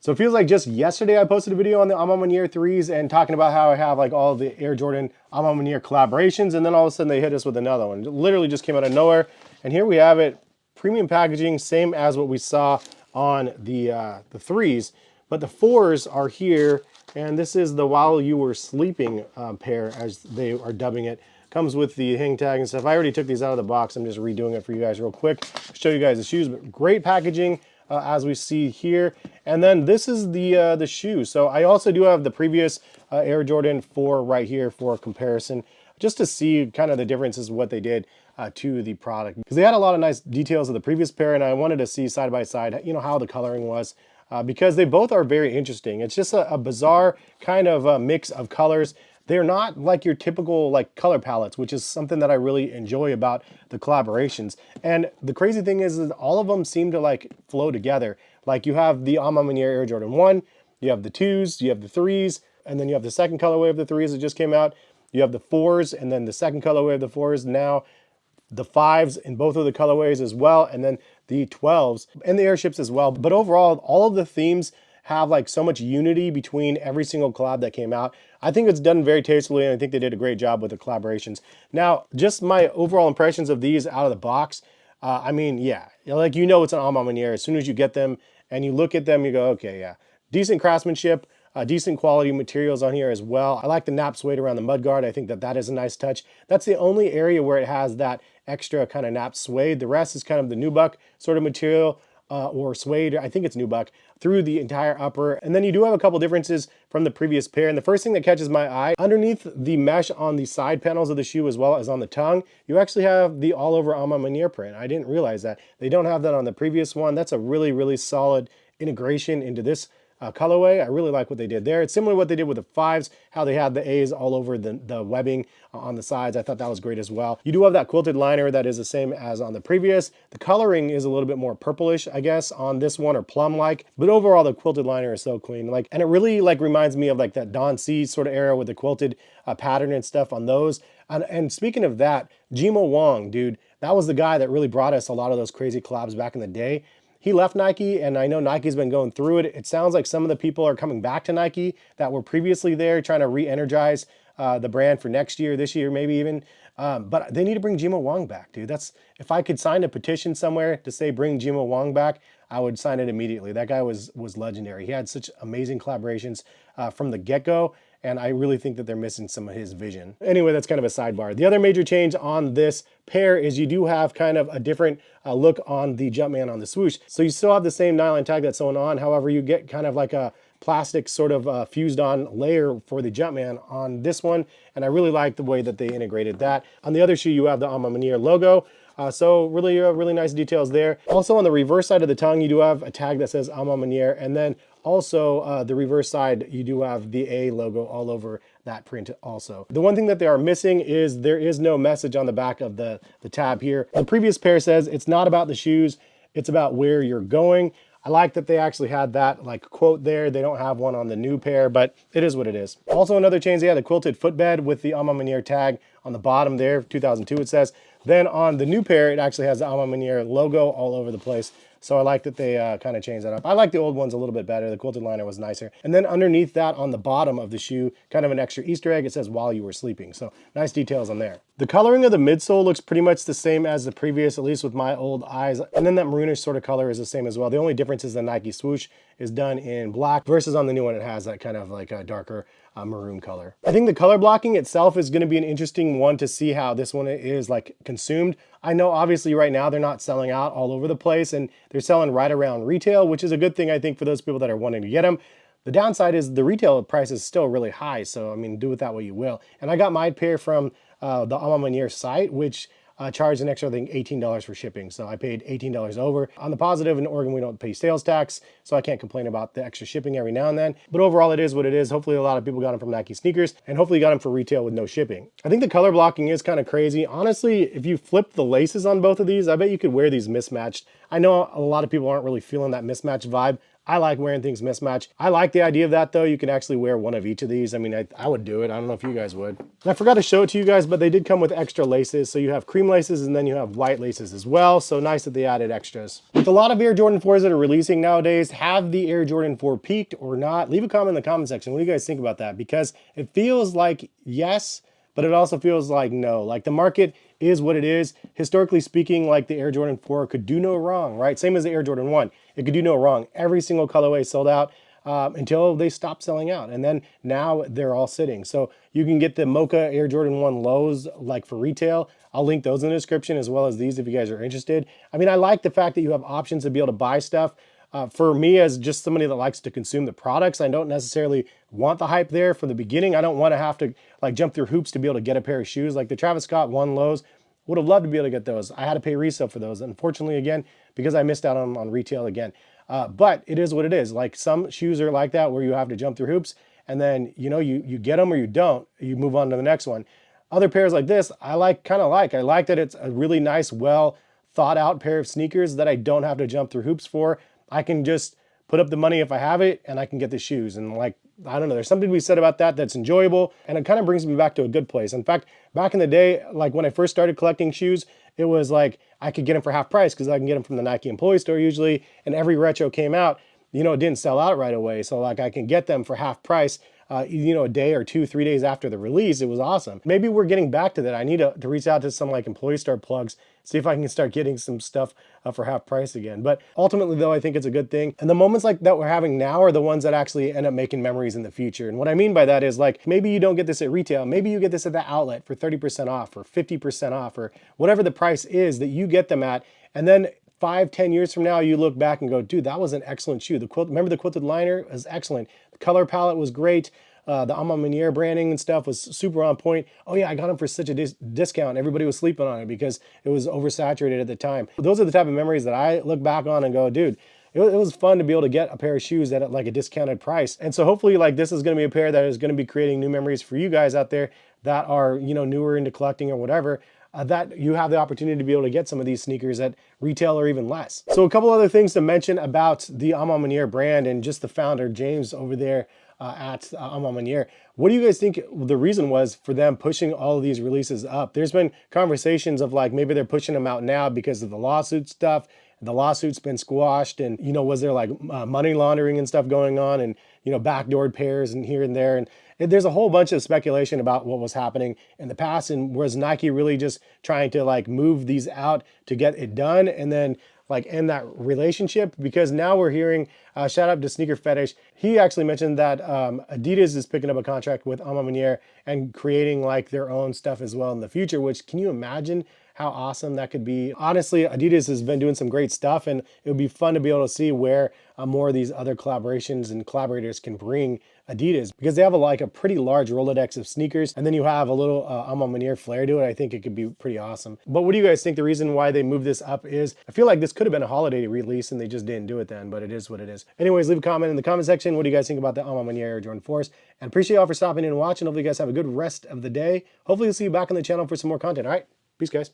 So it feels like just yesterday I posted a video on the Maniere 3s and talking about how I have like all the Air Jordan Maniere collaborations, and then all of a sudden they hit us with another one. It literally just came out of nowhere. And here we have it, premium packaging, same as what we saw on the 3s, but the 4s are here, and this is the While You Were Sleeping pair, as they are dubbing it. Comes with the hang tag and stuff. I already took these out of the box. I'm just redoing it for you guys real quick. Show you guys the shoes, but great packaging. As we see here, and then this is the shoe. So I also do have the previous Air Jordan 4 right here for comparison, just to see kind of the differences of what they did to the product, because they had a lot of nice details of the previous pair, and I wanted to see side by side, you know, how the coloring was, because they both are very interesting. It's just a bizarre kind of mix of colors. They're not like your typical like color palettes, which is something that I really enjoy about the collaborations. And the crazy thing is all of them seem to like flow together. Like you have the Maniere Air Jordan 1, you have the 2s, you have the 3s, and then you have the second colorway of the 3s that just came out. You have the 4s, and then the second colorway of the 4s now, the 5s in both of the colorways as well, and then the 12s and the airships as well. But overall, all of the themes have like so much unity between every single collab that came out. I think it's done very tastefully, and I think they did a great job with the collaborations. Now, just my overall impressions of these out of the box. I mean, yeah, like, you know, it's an Maniere. As soon as you get them and you look at them, you go, okay, yeah, decent craftsmanship, decent quality materials on here as well. I like the nap suede around the mudguard. I think that that is a nice touch. That's the only area where it has that extra kind of nap suede. The rest is kind of the nubuck sort of material, or suede, I think it's nubuck, through the entire upper. And then you do have a couple differences from the previous pair. And the first thing that catches my eye, underneath the mesh on the side panels of the shoe as well as on the tongue, you actually have the all over Maniere print. I didn't realize that. They don't have that on the previous one. That's a really, really solid integration into this colorway. I really like what they did there. It's similar to what they did with the 5s, how they had the A's all over the webbing on the sides. I thought that was great as well. You do have that quilted liner that is the same as on the previous. The coloring is a little bit more purplish, I guess, on this one, or plum-like, but overall the quilted liner is so clean. Like, and it really like reminds me of like that Don C sort of era with the quilted pattern and stuff on those. And speaking of that, Jimo Wong, dude, that was the guy that really brought us a lot of those crazy collabs back in the day. He left Nike, and I know Nike's been going through it. It sounds like some of the people are coming back to Nike that were previously there, trying to re-energize the brand for next year, this year, maybe even. But they need to bring Jimo Wong back, dude. That's, if I could sign a petition somewhere to say bring Jimo Wong back, I would sign it immediately. That guy was legendary. He had such amazing collaborations from the get-go, and I really think that they're missing some of his vision. Anyway, that's kind of a sidebar. The other major change on this pair is you do have kind of a different look on the Jumpman on the swoosh. So you still have the same nylon tag that's sewn on, however, you get kind of like a plastic sort of fused on layer for the Jumpman on this one, and I really like the way that they integrated that. On the other shoe, you have the Maniere logo. So really, really nice details there. Also on the reverse side of the tongue, you do have a tag that says Maniere, and then also the reverse side, you do have the A logo all over that print also. The one thing that they are missing is there is no message on the back of the tab here. The previous pair says it's not about the shoes, it's about where you're going. I like that they actually had that like quote there. They don't have one on the new pair, but it is what it is. Also another change, they had the quilted footbed with the Maniere tag on the bottom there, 2002 it says. Then on the new pair, it actually has the Maniere logo all over the place. So I like that they kind of changed that up. I like the old ones a little bit better. The quilted liner was nicer. And then underneath that on the bottom of the shoe, kind of an extra Easter egg, it says While You Were Sleeping. So nice details on there. The coloring of the midsole looks pretty much the same as the previous, at least with my old eyes. And then that maroonish sort of color is the same as well. The only difference is the Nike swoosh is done in black versus on the new one, it has that kind of like a darker maroon color. I think the color blocking itself is going to be an interesting one to see how this one is like consumed. I know obviously right now they're not selling out all over the place, and they're selling right around retail, which is a good thing I think for those people that are wanting to get them. The downside is the retail price is still really high, so I mean, do with that what you will. And I got my pair from the Maniere site, which charged an extra, I think, $18 for shipping. So I paid $18 over. On the positive, in Oregon, we don't pay sales tax, so I can't complain about the extra shipping every now and then. But overall, it is what it is. Hopefully, a lot of people got them from Nike sneakers, and hopefully got them for retail with no shipping. I think the color blocking is kind of crazy. Honestly, if you flip the laces on both of these, I bet you could wear these mismatched. I know a lot of people aren't really feeling that mismatched vibe. I like wearing things mismatched. I like the idea of that though. You can actually wear one of each of these. I mean, I would do it. I don't know if you guys would. And I forgot to show it to you guys, but they did come with extra laces. So you have cream laces and then you have white laces as well. So nice that they added extras. With a lot of Air Jordan 4s that are releasing nowadays, have the Air Jordan 4 peaked or not? Leave a comment in the comment section. What do you guys think about that? Because it feels like yes, but it also feels like no. Like the market is what it is. Historically speaking, like the Air Jordan 4 could do no wrong, right? Same as the Air Jordan 1. It could do no wrong. Every single colorway sold out until they stopped selling out. And then now they're all sitting. So you can get the Mocha Air Jordan 1 lows like for retail. I'll link those in the description as well as these if you guys are interested. I mean, I like the fact that you have options to be able to buy stuff. For me, as just somebody that likes to consume the products, I don't necessarily want the hype there from the beginning. I don't want to have to like jump through hoops to be able to get a pair of shoes. Like the Travis Scott 1 lows, would have loved to be able to get those. I had to pay resale for those, unfortunately, again, because I missed out on retail again. But it is what it is. Like some shoes are like that where you have to jump through hoops and then, you know, you get them or you don't, you move on to the next one. Other pairs like this, I like that it's a really nice, well thought out pair of sneakers that I don't have to jump through hoops for. I can just put up the money if I have it and I can get the shoes. And like, I don't know, there's something to be said about that that's enjoyable. And it kind of brings me back to a good place. In fact, back in the day, like when I first started collecting shoes, it was like I could get them for half price because I can get them from the Nike employee store usually. And every retro came out, you know, it didn't sell out right away. So like I can get them for half price, you know, a day or 2, 3 days after the release. It was awesome. Maybe we're getting back to that. I need to reach out to some like employee store plugs, see if I can start getting some stuff for half price again. But ultimately though, I think it's a good thing. And the moments like that we're having now are the ones that actually end up making memories in the future. And what I mean by that is like, maybe you don't get this at retail. Maybe you get this at the outlet for 30% off or 50% off or whatever the price is that you get them at. And then 5, 10 years from now, you look back and go, dude, that was an excellent shoe. Remember the quilted liner? It was excellent. The color palette was great. The Maniere branding and stuff was super on point. Oh yeah, I got them for such a discount. Everybody was sleeping on it because it was oversaturated at the time. Those are the type of memories that I look back on and go, dude, it was fun to be able to get a pair of shoes at like a discounted price. And so hopefully like this is going to be a pair that is going to be creating new memories for you guys out there that are, you know, newer into collecting or whatever. That you have the opportunity to be able to get some of these sneakers at retail or even less. So a couple other things to mention about the Maniere brand and just the founder, James, over there at Maniere. What do you guys think the reason was for them pushing all of these releases up? There's been conversations of like maybe they're pushing them out now because of the lawsuit stuff. The lawsuit's been squashed and, you know, was there like money laundering and stuff going on and, you know, backdoored pairs and here and there. And there's a whole bunch of speculation about what was happening in the past and was Nike really just trying to like move these out to get it done and then like end that relationship? Because now we're hearing, shout out to Sneaker Fetish. He actually mentioned that Adidas is picking up a contract with Maniere and creating like their own stuff as well in the future, which can you imagine how awesome that could be? Honestly, Adidas has been doing some great stuff and it would be fun to be able to see where more of these other collaborations and collaborators can bring Adidas because they have like a pretty large Rolodex of sneakers and then you have a little Maniere flair to it. I think it could be pretty awesome. But what do you guys think the reason why they moved this up is? I feel like this could have been a holiday release and they just didn't do it then, but it is what it is. Anyways, leave a comment in the comment section. What do you guys think about the Maniere Air Jordan 4s? And appreciate y'all for stopping in and watching. Hopefully you guys have a good rest of the day. Hopefully we'll see you back on the channel for some more content. All right, peace guys.